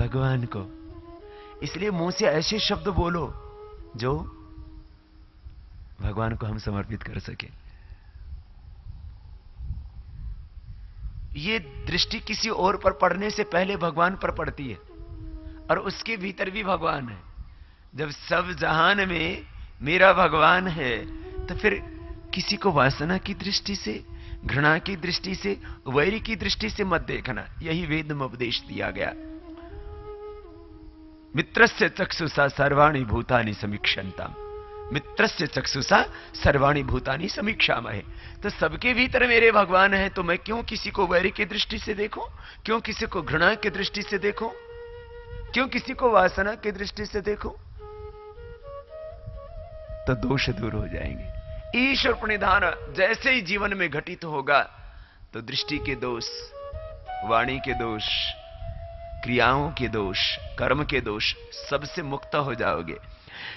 भगवान को। इसलिए मुंह से ऐसे शब्द बोलो जो भगवान को हम समर्पित कर सके। ये दृष्टि किसी और पर पड़ने से पहले भगवान पर पड़ती है, और उसके भीतर भी भगवान है। जब सब जहान में मेरा भगवान है, तो फिर किसी को वासना की दृष्टि से, घृणा की दृष्टि से, वैरी की दृष्टि से मत देखना। यही वेद में उपदेश दिया गया। मित्रस्य चक्षुषा सर्वाणि भूतानि समीक्षन्ताम्। मित्रस्य चक्षुषा सर्वाणि भूतानि समीक्षामहे। तो सबके भीतर मेरे भगवान है, तो मैं क्यों किसी को वैरी की दृष्टि से देखूं? क्यों किसी को घृणा की दृष्टि से देखूं? क्यों किसी को वासना की दृष्टि से देखूं? तो दोष दूर हो जाएंगे। ईश्वर प्रणिधान जैसे ही जीवन में घटित होगा, तो दृष्टि के दोष, वाणी के दोष, क्रियाओं के दोष, कर्म के दोष, सबसे मुक्त हो जाओगे।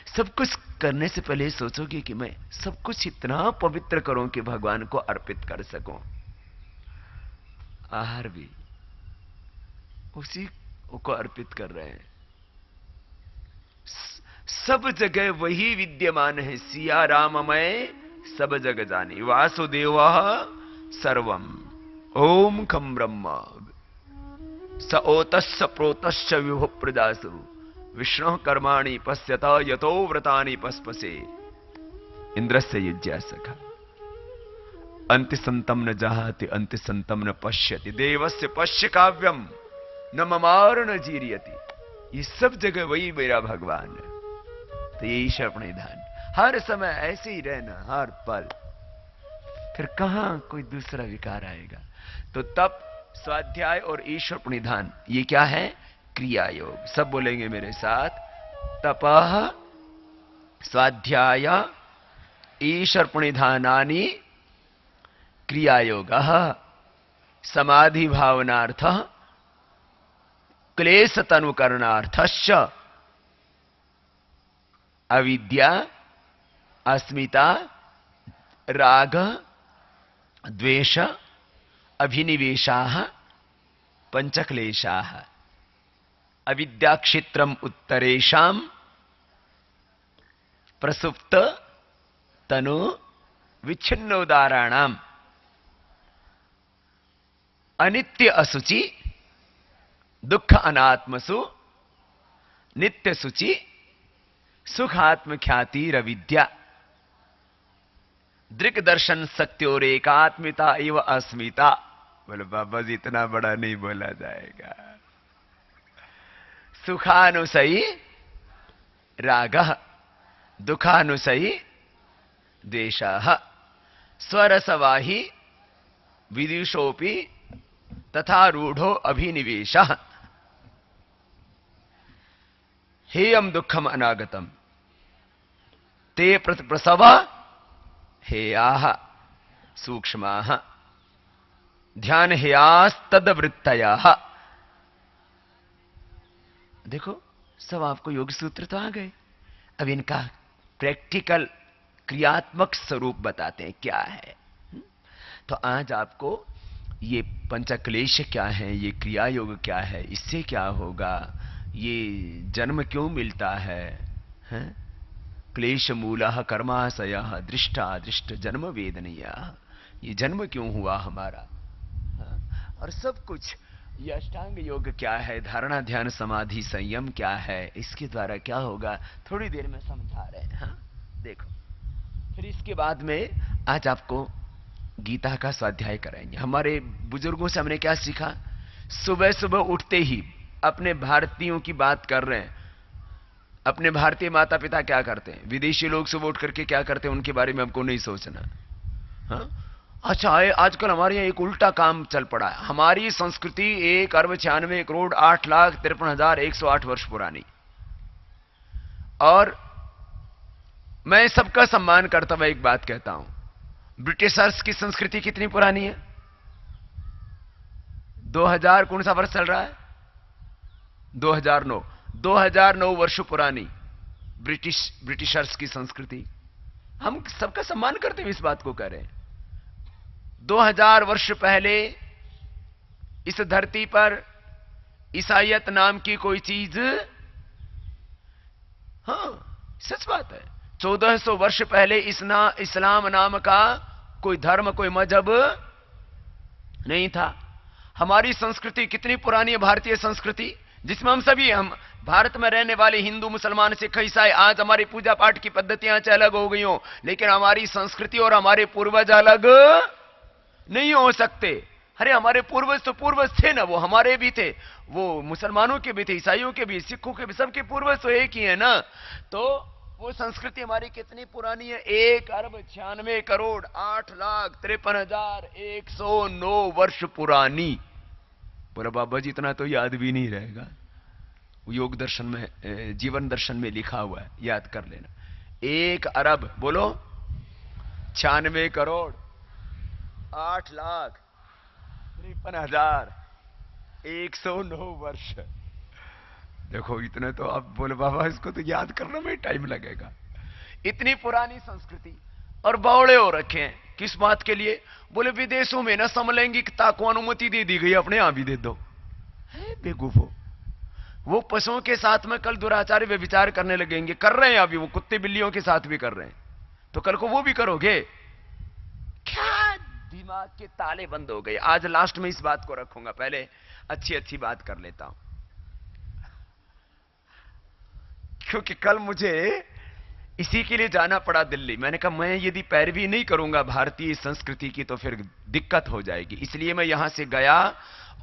सब कुछ करने से पहले सोचोगे कि मैं सब कुछ इतना पवित्र करूं कि भगवान को अर्पित कर सकूं। आहार भी उसी को अर्पित कर रहे हैं। सब जगह वही विद्यमान है। सिया राममय सब जग जानी, वासुदेव सर्वम ओम खम ब्रह्म स ओतस् प्रोतश्च विभु प्रजासु विष्णु कर्माणि पश्यत यतो व्रतानि पस्पसे इंद्रस्य युज्या सखा अंति संतम न जहाति अंति संतम न पश्यति देवस्य पश्य काव्यम न ममार न जीरियति। ये सब जगह वही मेरा भगवान है। तो ये ईश्वर प्रणिधान, हर समय ऐसे ही रहना, हर पल। फिर कहां कोई दूसरा विकार आएगा? तो तप, स्वाध्याय और ईश्वर प्रणिधान, ये क्या है? क्रिया योग। सब बोलेंगे मेरे साथ, तपः स्वाध्याय ईश्वर प्रणिधानानि क्रिया योगः समाधि भावनार्थः क्लेश तनुकरणार्थश्च अविद्या अस्मिता राग द्वेष अभिनिवेशाः पंचक्लेशाः अविद्या क्षेत्रम उत्तरेषाम प्रसुप्त तनु विच्छिन्नोदाराणाम अनित्य असुचि दुख अनात्मसु नित्य सुचि सुखात्म ख्याति रविद्या दृक् दर्शन सत्योरेकात्मिता एव अस्मिता। बोले बाबा जी इतना बड़ा नहीं बोला जाएगा। सुखानुसयी रागः दुखानुसयी द्वेषः स्वरसवाही विदुषोऽपि तथा रूढ़ो अभिनिवेशः हेयं दुःखम अनागतम ते प्रसव हेयाः सूक्ष्माः ध्यान हेयास्तद्वृत्तयः। देखो सब आपको योग सूत्र तो आ गए। अब इनका प्रैक्टिकल क्रियात्मक स्वरूप बताते हैं क्या है। तो आज आपको ये पंचक्लेश क्या है, ये क्रिया योग क्या है, इससे क्या होगा, ये जन्म क्यों मिलता है? क्लेश मूलः कर्माशयः दृष्टा दृष्ट जन्म वेदनीयः। ये जन्म क्यों हुआ हमारा, और सब कुछ। ये अष्टांग योग क्या है, धारणा ध्यान समाधि संयम क्या है, इसके द्वारा क्या होगा, थोड़ी देर में समझा रहे हैं। हाँ देखो, फिर इसके बाद में आज आपको गीता का स्वाध्याय कराएंगे। हमारे बुजुर्गों से हमने क्या सीखा? सुबह सुबह उठते ही अपने भारतीयों की बात कर रहे हैं। अपने भारतीय माता पिता क्या करते हैं, विदेशी लोग सुबह उठ करके क्या करते हैं, उनके बारे में हमको नहीं सोचना। हाँ अच्छा, आजकल हमारे यहाँ एक उल्टा काम चल पड़ा है। हमारी संस्कृति 1,96,08,53,108 वर्ष पुरानी, और मैं सबका सम्मान करता हुआ एक बात कहता हूं, ब्रिटिशर्स की संस्कृति कितनी पुरानी है? 2000 कौन सा वर्ष चल रहा है? 2009। 2009 वर्ष पुरानी ब्रिटिशर्स की संस्कृति। हम सबका सम्मान करते हुए इस बात को कह रहे हैं। 2000 वर्ष पहले इस धरती पर ईसाइयत नाम की कोई चीज, हाँ सच बात है, 1400 वर्ष पहले इस्लाम नाम का कोई धर्म, कोई मजहब नहीं था। हमारी संस्कृति कितनी पुरानी है, भारतीय संस्कृति, जिसमें हम भारत में रहने वाले हिंदू, मुसलमान, सिख, ईसाई, आज हमारी पूजा पाठ की पद्धतियां चाहे अलग हो गई हो, लेकिन हमारी संस्कृति और हमारे पूर्वज अलग नहीं हो सकते। अरे हमारे पूर्वज तो पूर्वज थे ना, वो हमारे भी थे, वो मुसलमानों के भी थे, ईसाइयों के भी, सिखों के भी, सबके पूर्वज तो एक ही है ना। तो वो संस्कृति हमारी कितनी पुरानी है, 1,96,08,53,109 वर्ष पुरानी। बोला बाबा जी इतना तो याद भी नहीं रहेगा, योग दर्शन में, जीवन दर्शन में लिखा हुआ है, याद कर लेना। 1,00,00,000 बोलो 96,08,53,109 वर्ष। देखो इतने तो आप बोले बाबा इसको तो याद करने में टाइम लगेगा। इतनी पुरानी संस्कृति, और बौड़े हो रखे हैं किस बात के लिए? बोले विदेशों में ना समलैंगिकता को अनुमति दे दी गई, अपने यहां भी दे दो। है बेवकूफो, वो पशुओं के साथ में कल दुराचारी व्यभिचार करने लगेंगे, कर रहे हैं अभी, वो कुत्ते बिल्लियों के साथ भी कर रहे हैं, तो कल को वो भी करोगे क्या? दिमाग के ताले बंद हो गए। आज लास्ट में इस बात को रखूंगा, पहले अच्छी अच्छी बात कर लेता हूं, क्योंकि कल मुझे इसी के लिए जाना पड़ा दिल्ली। मैंने कहा मैं यदि पैरवी नहीं करूंगा भारतीय संस्कृति की तो फिर दिक्कत हो जाएगी, इसलिए मैं यहां से गया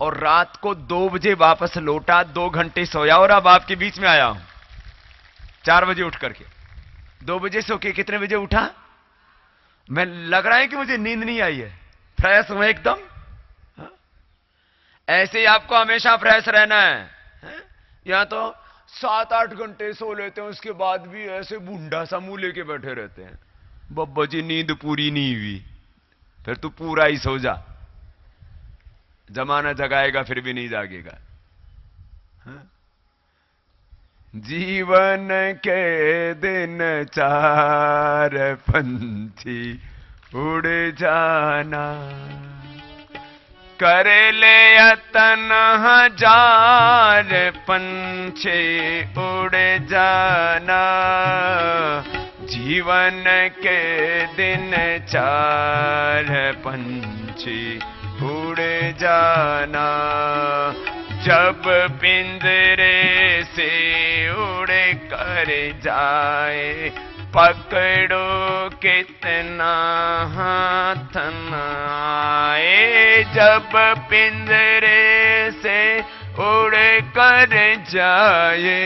और रात को 2 बजे वापस लौटा, 2 घंटे सोया और अब आपके बीच में आया हूं 4 बजे उठ करके। 2 बजे सो के कितने बजे उठा? मैं लग रहा है कि मुझे नींद नहीं आई है, फ्रेश हूं एकदम। ऐसे ही आपको हमेशा फ्रेश रहना है। यहां तो 7-8 घंटे सो लेते हैं, उसके बाद भी ऐसे बूढ़ा सा मुंह लेके बैठे रहते हैं। बब्बा जी नींद पूरी नहीं हुई, फिर तू पूरा ही सो जा, जमाना जगाएगा फिर भी नहीं जागेगा। जीवन के दिन 4 पंछी उड़ जाना, कर ले यतन 1000 पंछी उड़ जाना, जीवन के दिन 4 पंछी उड़ जाना, जब पिंजरे से उड़ कर जाए पकड़ो कितना हाथ न आए, जब पिंजरे से उड़ कर जाए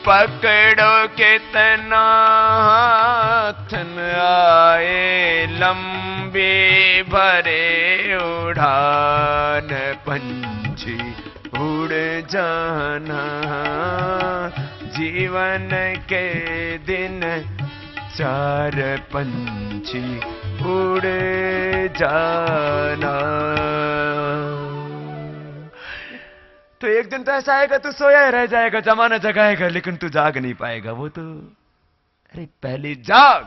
पकड़ो कितना हाथ न आए, लंबी भरे उड़ान पंछी उड़ जाना, जीवन के दिन 4 पंछी उड़ जाना। तो एक दिन तो ऐसा आएगा तू सोया रह जाएगा, जमाना जगाएगा लेकिन तू जाग नहीं पाएगा। वो तो अरे पहले जाग।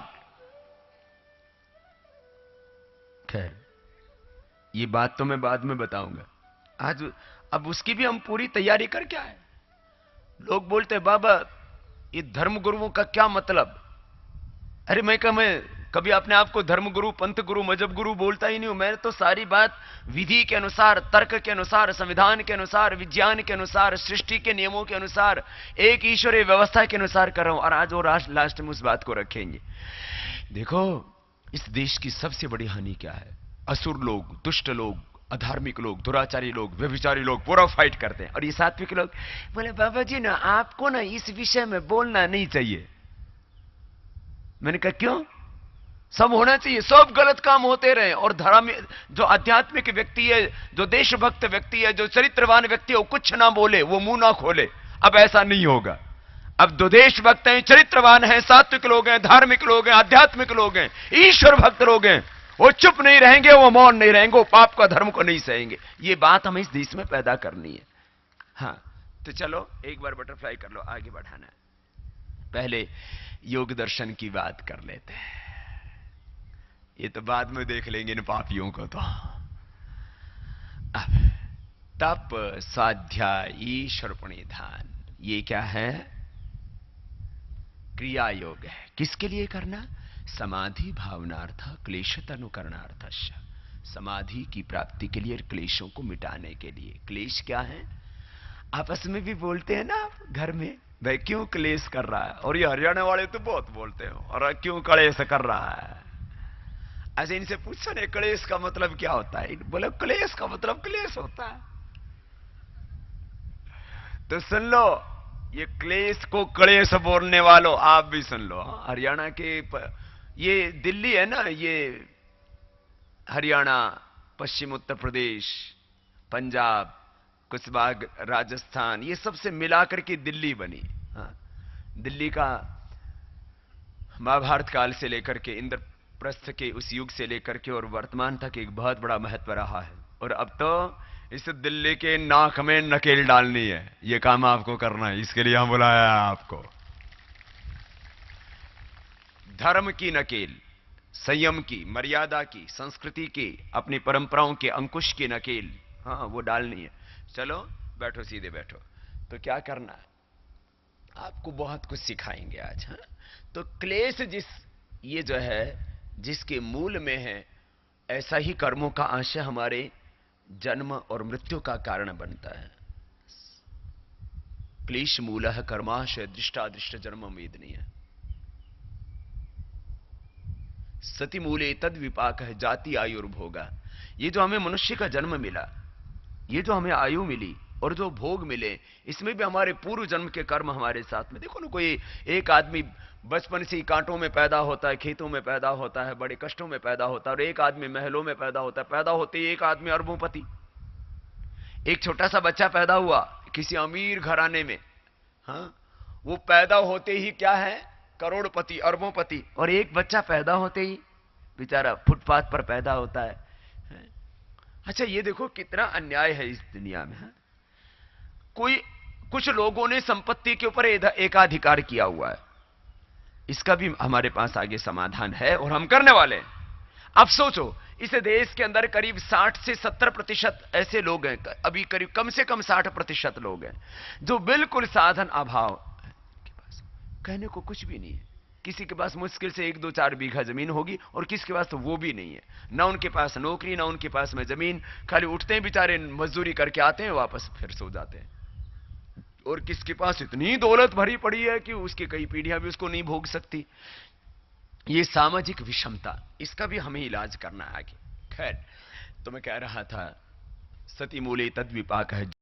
खैर ये बात तो मैं बाद में बताऊंगा, आज अब उसकी भी हम पूरी तैयारी करके आए। लोग बोलते बाबा ये धर्म गुरुओं का क्या मतलब? अरे मैं कभी अपने आप को धर्म गुरु, पंथ गुरु, मजहब गुरु बोलता ही नहीं हूं। मैं तो सारी बात विधि के अनुसार, तर्क के अनुसार, संविधान के अनुसार, विज्ञान के अनुसार, सृष्टि के नियमों के अनुसार, एक ईश्वरीय व्यवस्था के अनुसार कर रहा हूं। और आज और लास्ट में उस बात को रखेंगे। देखो इस देश की सबसे बड़ी हानि क्या है? असुर लोग, दुष्ट लोग, अधार्मिक लोग, दुराचारी लोग, व्यभिचारी लोग पूरा फाइट करते हैं। और ये सात्विक लोग बोले बाबा जी ना आपको ना इस विषय में बोलना नहीं चाहिए। मैंने कहा क्यों? सब होना चाहिए, सब गलत काम होते रहे। और धर्म जो आध्यात्मिक व्यक्ति है, जो देशभक्त व्यक्ति है, जो चरित्रवान व्यक्ति है, वो कुछ ना बोले, वो मुंह ना खोले। अब ऐसा नहीं होगा। अब जो देशभक्त हैं, चरित्रवान हैं, सात्विक लोग हैं, धार्मिक लोग हैं, आध्यात्मिक लोग हैं, ईश्वर भक्त लोग हैं, वो चुप नहीं रहेंगे, वो मौन नहीं रहेंगे, वो पाप का धर्म को नहीं सहेंगे। ये बात हमें इस देश में पैदा करनी है। हाँ तो चलो एक बार बटरफ्लाई कर लो, आगे बढ़ाना है। पहले योग दर्शन की बात कर लेते हैं, ये तो बाद में देख लेंगे इन पापियों को। तो अब तप, स्वाध्याय, ईश्वर प्रणिधान, ये क्या है? क्रिया योग है। किसके लिए करना? समाधि भावनार्थ क्लेश अनुकरणार्थ। समाधि की प्राप्ति के लिए, क्लेशों को मिटाने के लिए। क्लेश क्या है? आपस में भी बोलते हैं ना आप घर में, भाई क्यों क्लेश कर रहा है? और ये हरियाणा वाले तो बहुत बोलते हो, और क्यों क्लेश कर रहा है? ऐसे इनसे पूछो ना, क्लेश का मतलब क्या होता है? बोले क्लेश का मतलब क्लेश होता है। तो सुन लो, ये क्लेश को क्लेश बोलने वालों, आप भी सुन लो। हरियाणा के ये दिल्ली है ना, ये हरियाणा, पश्चिम उत्तर प्रदेश, पंजाब, कुछ भाग राजस्थान, ये सबसे मिलाकर के दिल्ली बनी। हाँ, दिल्ली का महाभारत काल से लेकर के, इंद्रप्रस्थ के उस युग से लेकर के और वर्तमान तक एक बहुत बड़ा महत्व रहा है। और अब तो इस दिल्ली के नाक में नकेल डालनी है, ये काम आपको करना है। इसके लिए हम बुलाया है आपको। धर्म की नकेल, संयम की, मर्यादा की, संस्कृति की, अपनी परंपराओं के अंकुश की नकेल, हाँ वो डालनी है। चलो बैठो, सीधे बैठो। तो क्या करना है? आपको बहुत कुछ सिखाएंगे आज। हाँ, तो क्लेश ये जो है, जिसके मूल में है, ऐसा ही कर्मों का आशय हमारे जन्म और मृत्यु का कारण बनता है। क्लेश मूलः कर्माशय दृष्टादृष्ट जन्म वेदनीय। सती मूले तद विपाक है जाति आयुर्भोगा। ये जो हमें मनुष्य का जन्म मिला, ये जो हमें आयु मिली और जो भोग मिले, इसमें भी हमारे पूर्व जन्म के कर्म हमारे साथ में। देखो ना, कोई एक आदमी बचपन से ही कांटों में पैदा होता है, खेतों में पैदा होता है, बड़े कष्टों में पैदा होता है, और एक आदमी महलों में पैदा होता है। पैदा होते ही एक आदमी अरबोंपति। एक छोटा सा बच्चा पैदा हुआ किसी अमीर घराने में, हाँ, वो पैदा होते ही क्या है? करोड़पति, अरबोंपति। और एक बच्चा पैदा होते ही बेचारा फुटपाथ पर पैदा होता है। अच्छा, ये देखो कितना अन्याय है इस दुनिया में। कोई कुछ लोगों ने संपत्ति के ऊपर एकाधिकार किया हुआ है। इसका भी हमारे पास आगे समाधान है और हम करने वाले हैं। अब सोचो, इस देश के अंदर करीब 60 से 70% ऐसे लोग हैं, अभी करीब कम से कम 60% लोग हैं जो बिल्कुल साधन अभाव के पास, कहने को कुछ भी नहीं है। किसी के पास मुश्किल से 1-2-4 बीघा जमीन होगी, और किसी के पास तो वो भी नहीं है। ना उनके पास नौकरी, ना उनके पास में जमीन, खाली उठते हैं बेचारे, मजदूरी करके आते हैं, वापस फिर सो जाते हैं। और किसके पास इतनी दौलत भरी पड़ी है कि उसकी कई पीढ़ियां भी उसको नहीं भोग सकती। ये सामाजिक विषमता, इसका भी हमें इलाज करना है आगे। खैर, तो मैं कह रहा था, सती मूले तद विपाक है।